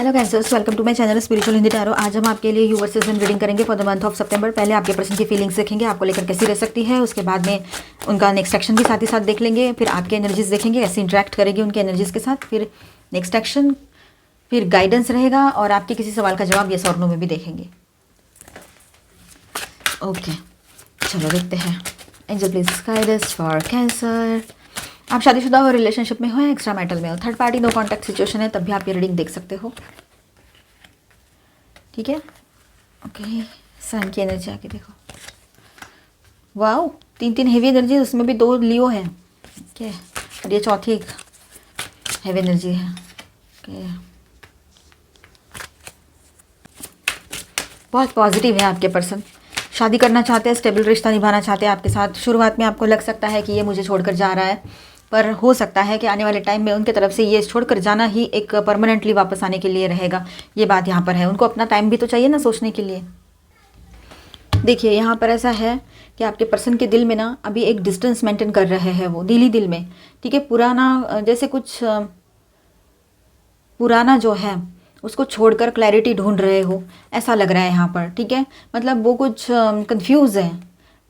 Hello cancers, welcome to my channel spiritual Hindi tarot. आज हम आपके लिए यूवर्स सीजन रीडिंग करेंगे फॉर द मंथ ऑफ सितंबर। पहले आपके पर्सन की फीलिंग्स देखेंगे, आपको लेकर कैसी रह सकती है। उसके बाद में उनका नेक्स्ट एक्शन भी साथ ही साथ देख लेंगे। फिर आपके एनर्जीज देखेंगे, कैसे इंटरेक्ट करेंगे उनके एनर्जीज के साथ। फिर नेक्स्ट एक्शन, फिर गाइडेंस रहेगा और आपके किसी सवाल का जवाब यस और नो में भी देखेंगे। ओके, चलो देखते हैं। Angel please guide us for cancer. आप शादीशुदा हो, रिलेशनशिप में हो, एक्स्ट्रा मैरिटल में हो, third party no contact situation है, तब भी आप ये रीडिंग देख सकते हो। ठीक है, ओके। सन की एनर्जी आके देखो। वाओ, तीन हेवी एनर्जी, उसमें भी 2 लियो हैं। ओके, और ये चौथी एक हेवी एनर्जी है। ओके, बहुत पॉजिटिव है आपके पर्सन। शादी करना चाहते हैं, स्टेबल रिश्ता निभाना चाहते हैं आपके साथ। शुरुआत में आपको लग सकता है कि ये मुझे छोड़कर जा रहा है, पर हो सकता है कि आने वाले टाइम में उनके तरफ से ये छोड़कर जाना ही एक परमानेंटली वापस आने के लिए रहेगा। ये बात यहाँ पर है। उनको अपना टाइम भी तो चाहिए ना सोचने के लिए। देखिए, यहाँ पर ऐसा है कि आपके पर्सन के दिल में ना अभी एक डिस्टेंस मेंटेन कर रहे हैं वो, दिल ही दिल में। ठीक है, पुराना जैसे कुछ पुराना जो है उसको छोड़कर क्लैरिटी ढूंढ रहे हो, ऐसा लग रहा है यहाँ पर। ठीक है, मतलब वो कुछ कंफ्यूज है,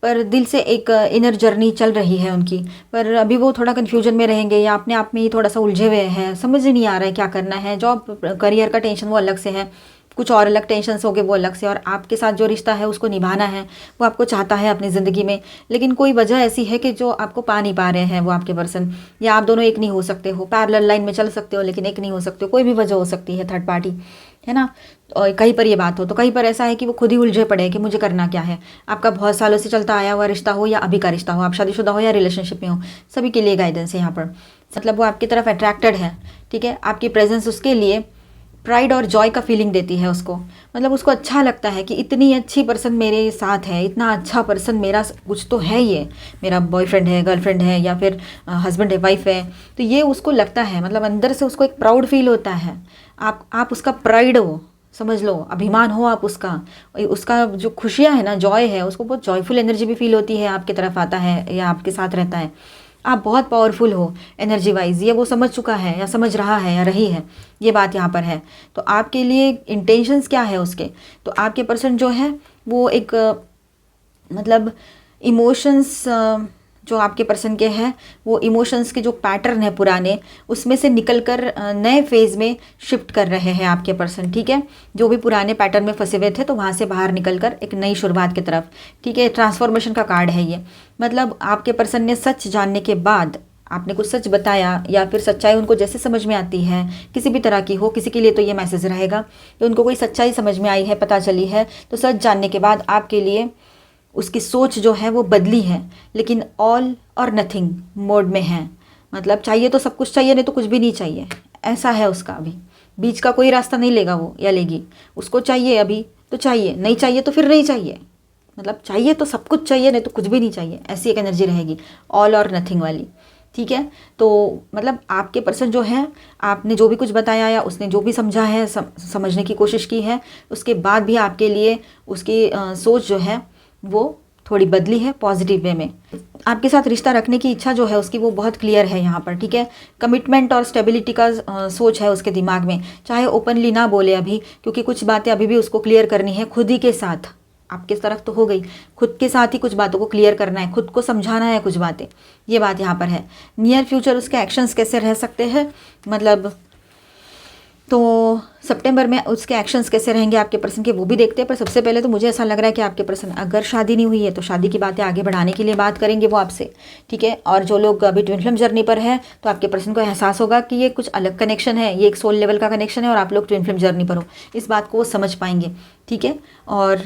पर दिल से एक इनर जर्नी चल रही है उनकी। पर अभी वो थोड़ा कन्फ्यूजन में रहेंगे या अपने आप में ही थोड़ा सा उलझे हुए हैं, समझ ही नहीं आ रहा है क्या करना है। जॉब करियर का टेंशन वो अलग से है, कुछ और अलग टेंशन हो गए वो अलग से, और आपके साथ जो रिश्ता है उसको निभाना है, वो आपको चाहता है अपनी ज़िंदगी में। लेकिन कोई वजह ऐसी है कि जो आपको पा नहीं पा रहे हैं वो आपके पर्सन, या आप दोनों एक नहीं हो सकते हो। पैरेलल लाइन में चल सकते हो लेकिन एक नहीं हो सकते हो, कोई भी वजह हो सकती है, थर्ड पार्टी है ना। और कहीं पर ये बात हो तो कहीं पर ऐसा है कि वो खुद ही उलझे पड़े हैं कि मुझे करना क्या है। आपका बहुत सालों से चलता आया हुआ रिश्ता हो या अभी का रिश्ता हो, आप शादीशुदा हो या रिलेशनशिप में हो, सभी के लिए गाइडेंस है यहाँ पर। मतलब वो आपकी तरफ अट्रैक्टेड है। ठीक है, आपकी प्रेजेंस उसके लिए प्राइड और जॉय का फीलिंग देती है उसको। मतलब उसको अच्छा लगता है कि इतनी अच्छी पर्सन मेरे साथ है, इतना अच्छा पर्सन मेरा कुछ तो है, ये मेरा बॉयफ्रेंड है, गर्लफ्रेंड है, या फिर हस्बैंड है, वाइफ है। तो ये उसको लगता है, मतलब अंदर से उसको एक प्राउड फील होता है। आप उसका प्राइड हो, समझ लो, अभिमान हो आप उसका। उसका जो खुशियाँ है ना, जॉय है, उसको बहुत जॉयफुल एनर्जी भी फील होती है, आपकी तरफ आता है या आपके साथ रहता है। आप बहुत पावरफुल हो एनर्जी वाइज, ये वो समझ चुका है या समझ रहा है या रही है, ये बात यहाँ पर है। तो आपके लिए इंटेंशंस क्या है उसके, तो आपके पर्सन जो है वो एक मतलब इमोशंस, जो आपके पर्सन के हैं वो इमोशंस के जो पैटर्न है पुराने, उसमें से निकलकर नए फेज़ में शिफ्ट कर रहे हैं आपके पर्सन। ठीक है, जो भी पुराने पैटर्न में फंसे हुए थे तो वहाँ से बाहर निकलकर एक नई शुरुआत की तरफ। ठीक है, ट्रांसफॉर्मेशन का कार्ड है ये। मतलब आपके पर्सन ने सच जानने के बाद, आपने कुछ सच बताया या फिर सच्चाई उनको जैसे समझ में आती है, किसी भी तरह की हो, किसी के लिए तो ये मैसेज रहेगा कि उनको कोई सच्चाई समझ में आई है, पता चली है, तो सच जानने के बाद आपके लिए उसकी सोच जो है वो बदली है, लेकिन ऑल और नथिंग मोड में है। मतलब चाहिए तो सब कुछ चाहिए, नहीं तो कुछ भी नहीं चाहिए, ऐसा है उसका। अभी बीच का कोई रास्ता नहीं लेगा वो या लेगी। उसको चाहिए अभी तो चाहिए, नहीं चाहिए तो फिर नहीं चाहिए। मतलब चाहिए तो सब कुछ चाहिए, नहीं तो कुछ भी नहीं चाहिए, ऐसी एक एनर्जी रहेगी, ऑल और नथिंग वाली। ठीक है, तो मतलब आपके पर्सन जो है, आपने जो भी कुछ बताया या उसने जो भी समझा है, समझने की कोशिश की है, उसके बाद भी आपके लिए उसकी सोच जो है वो थोड़ी बदली है पॉजिटिव वे में। आपके साथ रिश्ता रखने की इच्छा जो है उसकी वो बहुत क्लियर है यहाँ पर। ठीक है, कमिटमेंट और स्टेबिलिटी का सोच है उसके दिमाग में, चाहे ओपनली ना बोले अभी, क्योंकि कुछ बातें अभी भी उसको क्लियर करनी है खुद ही के साथ। आपके तरफ तो हो गई, खुद के साथ ही कुछ बातों को क्लियर करना है, खुद को समझाना है कुछ बातें, ये बात यहाँ पर है। नियर फ्यूचर उसके एक्शंस कैसे रह सकते हैं, मतलब तो सितंबर में उसके एक्शंस कैसे रहेंगे आपके पर्सन के, वो भी देखते हैं। पर सबसे पहले तो मुझे ऐसा लग रहा है कि आपके पर्सन, अगर शादी नहीं हुई है तो शादी की बातें आगे बढ़ाने के लिए बात करेंगे वो आपसे। ठीक है, और जो लोग अभी ट्विन फ्लेम जर्नी पर है तो आपके पर्सन को एहसास होगा कि ये कुछ अलग कनेक्शन है, ये एक सोल लेवल का कनेक्शन है और आप लोग ट्विन फ्लेम जर्नी पर हो, इस बात को वो समझ पाएंगे। ठीक है, और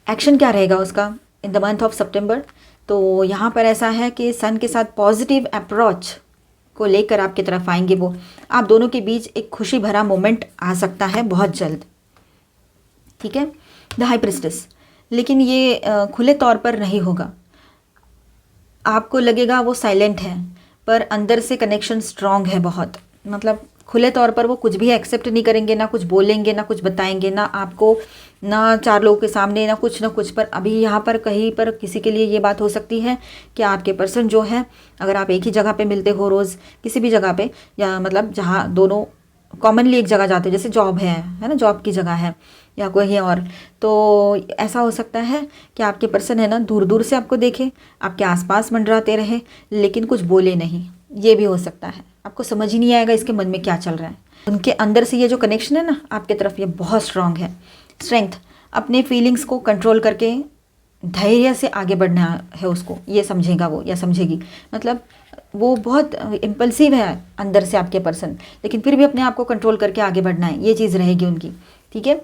एक्शन क्या रहेगा उसका इन द मंथ ऑफ सितंबर, तो यहाँ पर ऐसा है कि सन के साथ पॉजिटिव अप्रोच को लेकर आपकी तरफ आएंगे वो। आप दोनों के बीच एक खुशी भरा मोमेंट आ सकता है बहुत जल्द। ठीक है, द हाई प्रिस्टेस, लेकिन ये खुले तौर पर नहीं होगा। आपको लगेगा वो साइलेंट है, पर अंदर से कनेक्शन स्ट्रांग है बहुत। मतलब खुले तौर पर वो कुछ भी एक्सेप्ट नहीं करेंगे, ना कुछ बोलेंगे, ना कुछ बताएंगे, ना आपको, ना 4 लोगों के सामने, ना कुछ। पर अभी यहाँ पर कहीं पर किसी के लिए ये बात हो सकती है कि आपके पर्सन जो है, अगर आप एक ही जगह पे मिलते हो रोज़ किसी भी जगह पे, या मतलब जहाँ दोनों कॉमनली एक जगह जाते हो, जैसे जॉब है ना, जॉब की जगह है या कोई और, तो ऐसा हो सकता है कि आपके पर्सन है ना दूर दूर से आपको देखे, आपके आसपास मंडराते रहे लेकिन कुछ बोले नहीं, ये भी हो सकता है। आपको समझ ही नहीं आएगा इसके मन में क्या चल रहा है। उनके अंदर से ये जो कनेक्शन है ना आपके तरफ, ये बहुत स्ट्रांग है। स्ट्रेंथ, अपने फीलिंग्स को कंट्रोल करके धैर्य से आगे बढ़ना है उसको, ये समझेगा वो या समझेगी। मतलब वो बहुत इम्पल्सिव है अंदर से आपके पर्सन, लेकिन फिर भी अपने आप को कंट्रोल करके आगे बढ़ना है, ये चीज़ रहेगी उनकी। ठीक है,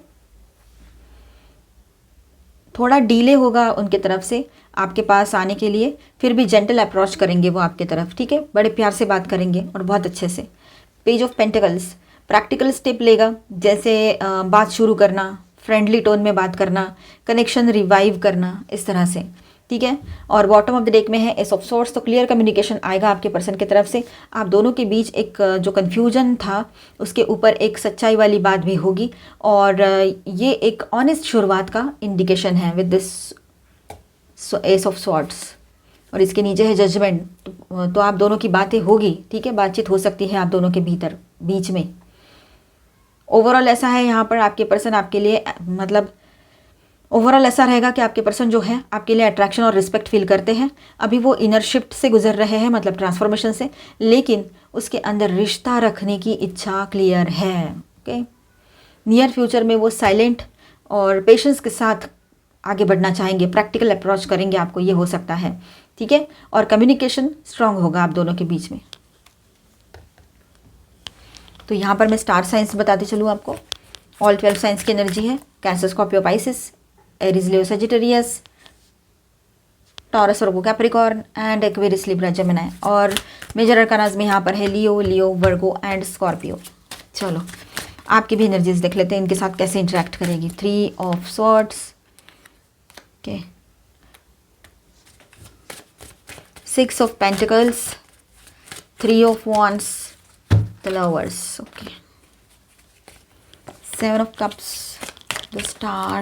थोड़ा डीले होगा उनके तरफ से आपके पास आने के लिए, फिर भी जेंटल अप्रोच करेंगे वो आपके तरफ। ठीक है, बड़े प्यार से बात करेंगे और बहुत अच्छे से। Page of pentacles, practical step लेगा, जैसे बात शुरू करना, फ्रेंडली टोन में बात करना, कनेक्शन रिवाइव करना, इस तरह से। ठीक है, और बॉटम ऑफ द डेक में है एस ऑफ सॉर्ड्स, तो क्लियर कम्युनिकेशन आएगा आपके पर्सन की तरफ से। आप दोनों के बीच एक जो कन्फ्यूजन था उसके ऊपर एक सच्चाई वाली बात भी होगी, और ये एक ऑनेस्ट शुरुआत का इंडिकेशन है with this S of swords, और इसके नीचे है जजमेंट। तो आप दोनों की बातें होगी। ठीक है, बातचीत हो सकती है आप दोनों के भीतर बीच में। ओवरऑल ऐसा है यहाँ पर आपके पर्सन आपके लिए, मतलब ओवरऑल ऐसा रहेगा कि आपके पर्सन जो है आपके लिए अट्रैक्शन और रिस्पेक्ट फील करते हैं। अभी वो इनर शिफ्ट से गुजर रहे हैं, मतलब ट्रांसफॉर्मेशन से, लेकिन उसके अंदर रिश्ता रखने की इच्छा क्लियर है। ओके, नियर फ्यूचर में वो साइलेंट और पेशेंस के साथ आगे बढ़ना चाहेंगे, प्रैक्टिकल अप्रोच करेंगे आपको, ये हो सकता है। ठीक है, और कम्युनिकेशन स्ट्रांग होगा आप दोनों के बीच में। तो यहाँ पर मैं स्टार साइंस बताते चलूँ आपको। ऑल 12 साइंस की एनर्जी है, cancer, Scorpio, Pisces, Aries, Leo, Sagittarius, taurus, Virgo, Capricorn and Aquarius, Libra, Gemini. और मेजर अरकानाज में यहाँ पर है लियो, वर्गो एंड स्कॉर्पियो। चलो आपकी भी एनर्जीज देख लेते हैं, इनके साथ कैसे इंटरेक्ट करेगी। 3 of swords, okay, 6 of pentacles, 3 of wands, the lovers, okay, 7 of cups, the star,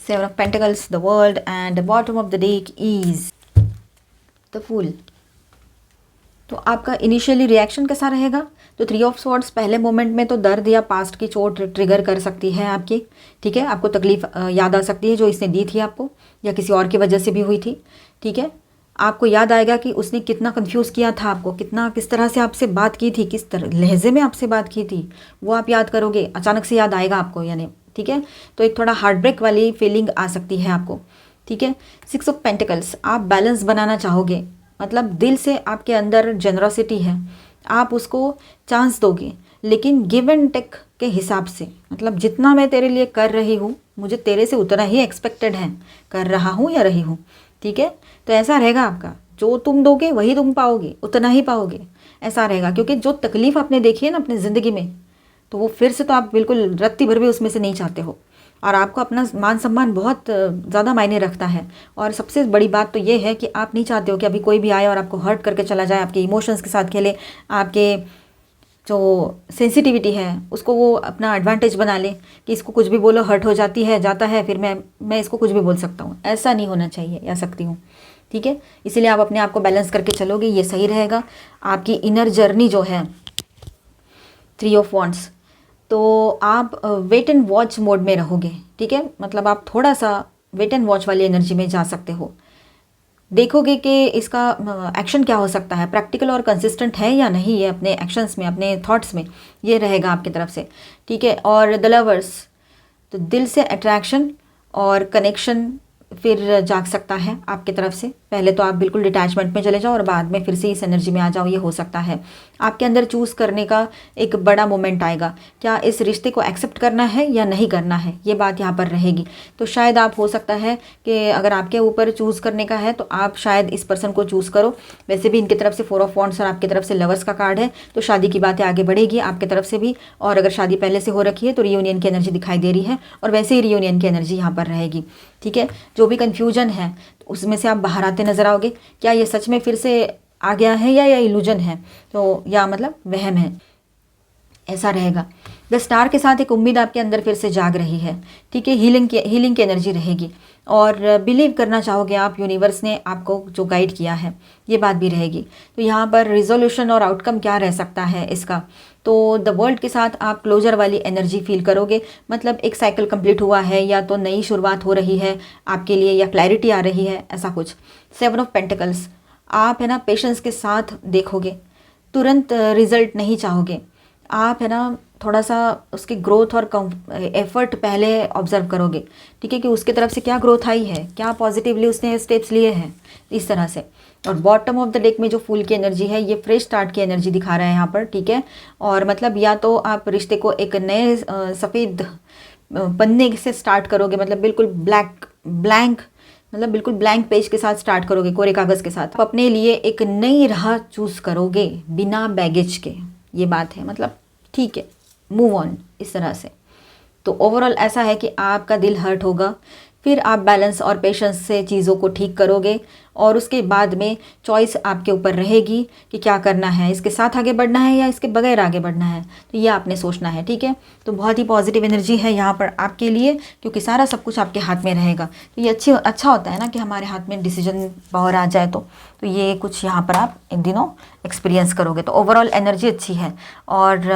7 of pentacles, the world, and the bottom of the deck is the fool। तो आपका इनिशियली रिएक्शन कैसा रहेगा? तो 3 ऑफ स्वॉर्ड्स पहले moment में तो दर्द या पास्ट की चोट ट्रिगर कर सकती है आपकी। ठीक है, आपको तकलीफ याद आ सकती है जो इसने दी थी आपको, या किसी और की वजह से भी हुई थी। ठीक है, आपको याद आएगा कि उसने कितना कंफ्यूज किया था आपको, किस तरह से आपसे बात की थी, किस तरह लहजे में आपसे बात की थी, वो आप याद करोगे, अचानक से याद आएगा आपको यानी। ठीक है, तो एक थोड़ा हार्ट ब्रेक वाली फीलिंग आ सकती है आपको। ठीक है, 6 ऑफ पेंटिकल्स, आप बैलेंस बनाना चाहोगे, मतलब दिल से आपके अंदर जेनरोसिटी है, आप उसको चांस दोगे, लेकिन गिव एंड टेक के हिसाब से। मतलब जितना मैं तेरे लिए कर रही हूँ, मुझे तेरे से उतना ही एक्सपेक्टेड है, कर रहा हूँ या रही हूँ। ठीक है, तो ऐसा रहेगा आपका, जो तुम दोगे वही तुम पाओगे, उतना ही पाओगे, ऐसा रहेगा। क्योंकि जो तकलीफ़ आपने देखी है ना अपनी ज़िंदगी में, तो वो फिर से तो आप बिल्कुल रत्ती भर भी उसमें से नहीं चाहते हो, और आपको अपना मान सम्मान बहुत ज़्यादा मायने रखता है। और सबसे बड़ी बात तो ये है कि आप नहीं चाहते हो कि अभी कोई भी आए और आपको हर्ट करके चला जाए, आपके इमोशंस के साथ खेले, आपके जो सेंसिटिविटी है उसको वो अपना एडवांटेज बना ले कि इसको कुछ भी बोलो हर्ट हो जाती है, जाता है, फिर मैं इसको कुछ भी बोल सकता हूँ। ऐसा नहीं होना चाहिए या सकती हूँ। ठीक है, इसीलिए आप अपने आप को बैलेंस करके चलोगे, ये सही रहेगा। आपकी इनर जर्नी जो है 3 ऑफ वॉन्ड्स, तो आप वेट एंड वॉच मोड में रहोगे। ठीक है, मतलब आप थोड़ा सा वेट एंड वॉच वाली एनर्जी में जा सकते हो, देखोगे कि इसका एक्शन क्या हो सकता है, प्रैक्टिकल और कंसिस्टेंट है या नहीं है अपने एक्शंस में, अपने थॉट्स में, ये रहेगा आपकी तरफ से। ठीक है, और द लवर्स, तो दिल से अट्रैक्शन और कनेक्शन फिर जाग सकता है आपकी तरफ से। पहले तो आप बिल्कुल डिटैचमेंट में चले जाओ और बाद में फिर से इस एनर्जी में आ जाओ, ये हो सकता है। आपके अंदर चूज़ करने का एक बड़ा मोमेंट आएगा, क्या इस रिश्ते को एक्सेप्ट करना है या नहीं करना है, ये बात यहाँ पर रहेगी। तो शायद आप, हो सकता है कि अगर आपके ऊपर चूज़ करने का है तो आप शायद इस पर्सन को चूज़ करो। वैसे भी इनकी तरफ से 4 ऑफ वॉन्ड्स और आपकी तरफ से लवर्स का कार्ड है, तो शादी की बातें आगे बढ़ेगी आपकी तरफ से भी। और अगर शादी पहले से हो रखी है तो रियूनियन की एनर्जी दिखाई दे रही है, और वैसे ही रियूनियन की एनर्जी यहाँ पर रहेगी। ठीक है, जो भी कन्फ्यूजन है तो उसमें से आप बाहर आते नजर आओगे। क्या ये सच में फिर से आ गया है या इल्यूजन है, तो या मतलब वहम है, ऐसा रहेगा। द स्टार के साथ एक उम्मीद आपके अंदर फिर से जाग रही है। ठीक है, हीलिंग की एनर्जी रहेगी। और बिलीव करना चाहोगे आप, यूनिवर्स ने आपको जो गाइड किया है, ये बात भी रहेगी। तो यहाँ पर रिजोल्यूशन और आउटकम क्या रह सकता है इसका, तो द वर्ल्ड के साथ आप क्लोजर वाली एनर्जी फील करोगे, मतलब एक साइकिल कंप्लीट हुआ है, या तो नई शुरुआत हो रही है आपके लिए, या क्लैरिटी आ रही है, ऐसा कुछ। 7 ऑफ पेंटिकल्स, आप है ना पेशेंस के साथ देखोगे, तुरंत रिजल्ट नहीं चाहोगे आप, है ना थोड़ा सा उसकी ग्रोथ और एफर्ट पहले ऑब्जर्व करोगे, ठीक है, कि उसके तरफ से क्या ग्रोथ आई है, क्या पॉजिटिवली उसने स्टेप्स लिए हैं, इस तरह से। और बॉटम ऑफ द डेक में जो फूल की एनर्जी है, ये फ्रेश स्टार्ट की एनर्जी दिखा रहा है यहाँ पर, ठीक है। और मतलब या तो आप रिश्ते को एक नए सफ़ेद पन्ने से स्टार्ट करोगे, मतलब बिल्कुल ब्लैंक, मतलब बिल्कुल ब्लैंक पेज के साथ स्टार्ट करोगे, कोरे कागज़ के साथ। आप अपने लिए एक नई राह चूज़ करोगे बिना बैगेज के, ये बात है, मतलब ठीक है, मूव ऑन, इस तरह से। तो ओवरऑल ऐसा है कि आपका दिल हर्ट होगा, फिर आप बैलेंस और पेशेंस से चीज़ों को ठीक करोगे, और उसके बाद में चॉइस आपके ऊपर रहेगी कि क्या करना है, इसके साथ आगे बढ़ना है या इसके बगैर आगे बढ़ना है, तो ये आपने सोचना है, ठीक है। तो बहुत ही पॉजिटिव एनर्जी है यहाँ पर आपके लिए, क्योंकि सारा सब कुछ आपके हाथ में रहेगा। तो ये अच्छा होता है ना कि हमारे हाथ में डिसीजन पावर आ जाए, तो ये कुछ यहाँ पर आप इन दिनों एक्सपीरियंस करोगे। तो ओवरऑल एनर्जी अच्छी है, और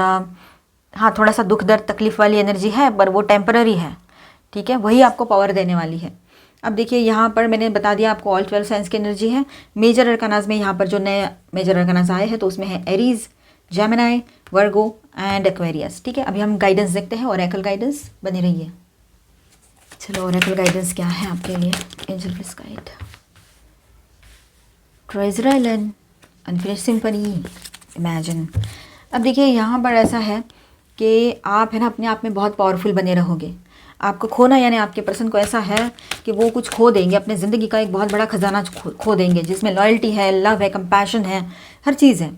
हाँ थोड़ा सा दुख दर्द तकलीफ वाली एनर्जी है, पर वो टेम्पररी है, ठीक है, वही आपको पावर देने वाली है। अब देखिए यहाँ पर मैंने बता दिया आपको ऑल 12 साइंस की एनर्जी है। मेजर अरकानाज में यहाँ पर जो नए मेजर अरकानाज आए हैं, तो उसमें है Aries, Gemini, Virgo and Aquarius, ठीक है। अभी हम गाइडेंस देखते हैं, ओरेकल गाइडेंस, बनी रहिए। चलो ओरेकल गाइडेंस क्या है आपके लिए, angel please guide. Treasure island, unfinished symphony, imagine. अब देखिए यहाँ पर ऐसा है कि आप है ना अपने आप में बहुत पावरफुल बने रहोगे। आपको खोना, यानी आपके पर्सन को ऐसा है कि वो कुछ खो देंगे, अपने ज़िंदगी का एक बहुत बड़ा खजाना खो देंगे, जिसमें लॉयल्टी है, लव है, कंपैशन है, हर चीज़ है,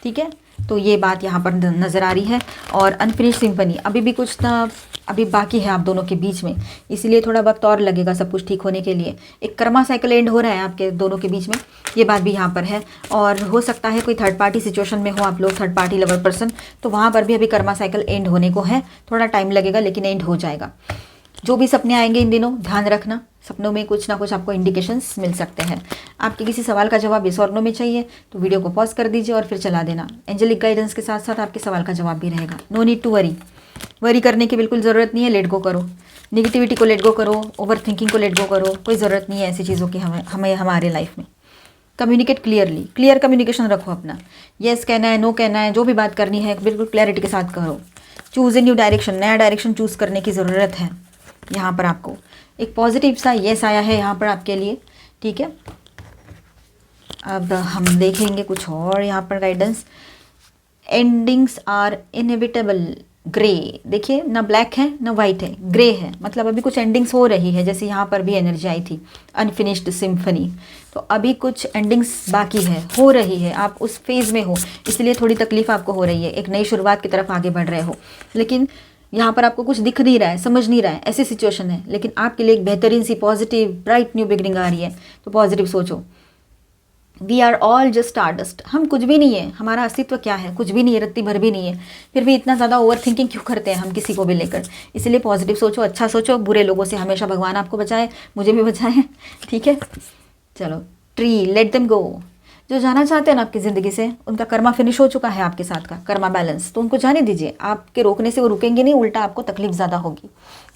ठीक है। तो ये बात यहाँ पर नज़र आ रही है। और अनफिनिश्ड सिम्फनी, अभी भी कुछ ना अभी बाकी है आप दोनों के बीच में, इसलिए थोड़ा वक्त और लगेगा सब कुछ ठीक होने के लिए। एक कर्मा साइकिल एंड हो रहा है आपके दोनों के बीच में, ये बात भी यहाँ पर है। और हो सकता है कोई थर्ड पार्टी सिचुएशन में हो आप लोग, थर्ड पार्टी लवर पर्सन, तो वहाँ पर भी अभी कर्मा साइकिल एंड होने को है, थोड़ा टाइम लगेगा लेकिन एंड हो जाएगा। जो भी सपने आएंगे इन दिनों, ध्यान रखना, सपनों में कुछ ना कुछ आपको इंडिकेशंस मिल सकते हैं। आपके किसी सवाल का जवाब इस और नो में चाहिए तो वीडियो को पॉज कर दीजिए और फिर चला देना। एंजेलिक गाइडेंस के साथ साथ आपके सवाल का जवाब भी रहेगा। नो नीड टू वरी करने की बिल्कुल ज़रूरत नहीं है, लेट गो करो, निगेटिविटी को लेट गो करो, ओवर थिंकिंग को लेट गो करो, कोई ज़रूरत नहीं है ऐसी चीज़ों की हमें हमारे लाइफ में। कम्युनिकेट क्लियरली, क्लियर कम्युनिकेशन रखो अपना, येस कहना है, नो कहना है, जो भी बात करनी है बिल्कुल क्लैरिटी के साथ करो। चूज़ ए न्यू डायरेक्शन, नया डायरेक्शन चूज़ करने की ज़रूरत है। यहाँ पर आपको एक पॉजिटिव सा येस आया है यहाँ पर आपके लिए, ठीक है। अब हम देखेंगे कुछ और यहाँ पर guidance. Endings are inevitable, grey, देखिए ना ब्लैक है ना वाइट है, ग्रे है, मतलब अभी कुछ एंडिंग्स हो रही है, जैसे यहाँ पर भी एनर्जी आई थी अनफिनिश्ड सिम्फनी। तो अभी कुछ एंडिंग्स बाकी है, हो रही है, आप उस फेज़ में हो, इसलिए थोड़ी तकलीफ आपको हो रही है, एक नई शुरुआत की तरफ आगे बढ़ रहे हो, लेकिन यहाँ पर आपको कुछ दिख नहीं रहा है, समझ नहीं रहा है, ऐसी सिचुएशन है। लेकिन आपके लिए एक बेहतरीन सी पॉजिटिव ब्राइट न्यू बिगनिंग आ रही है, तो पॉजिटिव सोचो। We are all just stardust, हम कुछ भी नहीं है, हमारा अस्तित्व क्या है, कुछ भी नहीं है, रत्ती भर भी नहीं है, फिर भी इतना ज़्यादा ओवर थिंकिंग क्यों करते हैं हम किसी को भी लेकर। इसलिए पॉजिटिव सोचो, अच्छा सोचो, बुरे लोगों से हमेशा भगवान आपको बचाए, मुझे भी बचाए, ठीक है। चलो ट्री, लेट देम गो, जो जाना चाहते हैं ना आपकी ज़िंदगी से, उनका कर्मा फिनिश हो चुका है आपके साथ का, कर्मा बैलेंस, तो उनको जाने दीजिए। आपके रोकने से वो रुकेंगे नहीं, उल्टा आपको तकलीफ ज़्यादा होगी।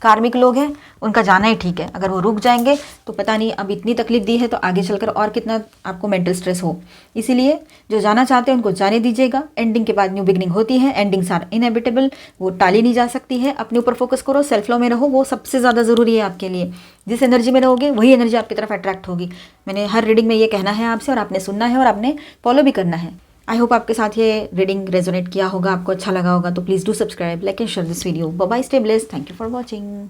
कार्मिक लोग हैं, उनका जाना ही ठीक है, अगर वो रुक जाएंगे तो पता नहीं अब इतनी तकलीफ दी है तो आगे चलकर और कितना आपको मेंटल स्ट्रेस हो। इसीलिए जो जाना चाहते हैं उनको जाने दीजिएगा। एंडिंग के बाद न्यू बिगनिंग होती है, एंडिंग्स आर इनएविटेबल, वो टाली नहीं जा सकती है। अपने ऊपर फोकस करो, सेल्फ लव में रहो, वो सबसे ज़्यादा ज़रूरी है आपके लिए। जिस एनर्जी में रहोगे वही एनर्जी आपकी तरफ अट्रैक्ट होगी। मैंने हर रीडिंग में ये कहना है आपसे, और आपने सुनना है और आपने फॉलो भी करना है। आई होप आपके साथ ये रीडिंग रेजोनेट किया होगा, आपको अच्छा लगा होगा, तो please do subscribe, like and share this video. Bye bye, stay blessed, thank you for watching.